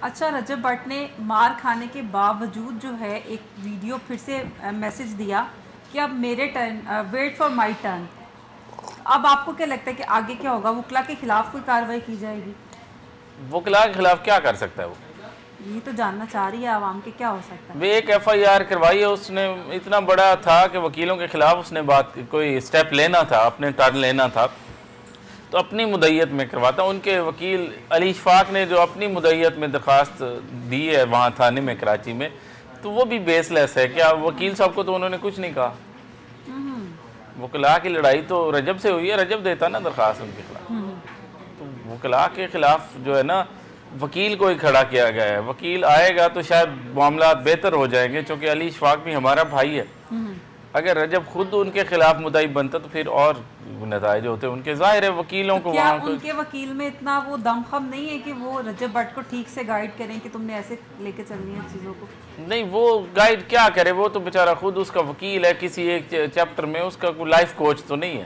अच्छा, रजब भट्ट ने मार खाने के बावजूद जो है एक वीडियो फिर से मैसेज दिया कि अब मेरे turn, wait for my turn. अब आपको क्या लगता है कि आगे क्या होगा? वकला के खिलाफ कोई कार्रवाई की जाएगी? वकला के खिलाफ क्या कर सकता है वो? ये तो जानना चाह रही है आवाम के क्या हो सकता है। वे एक FIR करवाई है उसने, इतना बड़ा था कि वकीलों के खिलाफ उसने बात कोई स्टेप लेना था, अपने टर्न लेना था तो अपनी मुद्दत में करवाता। उनके वकील अली इशफाक ने जो अपनी मुद्दत में दरख्वास्त दी है वहाँ थाने में कराची में, तो वो भी बेसलेस है। क्या वकील साहब को तो उन्होंने कुछ नहीं कहा। वकला की लड़ाई तो रजब से हुई है, रजब देता ना दरख्वास्त उनके खिलाफ। तो वकला के खिलाफ जो है ना वकील को ही खड़ा किया गया है। वकील आएगा तो शायद मामला बेहतर हो जाएंगे, क्योंकि अली इशफाक भी हमारा भाई है। अगर रजब खुद उनके खिलाफ मुद्दाई बनता तो फिर और नताइज होते उनके। जाहिर है वकीलों तो को क्या वहाँ को उनके वकील में इतना वो दमखम नहीं है कि वो रजब भट्ट को ठीक से गाइड करें कि तुमने ऐसे लेके चलनी है चीज़ों को? नहीं, वो गाइड क्या करे, वो तो बेचारा खुद उसका वकील है, किसी एक चैप्टर में उसका कोई लाइफ कोच तो नहीं है।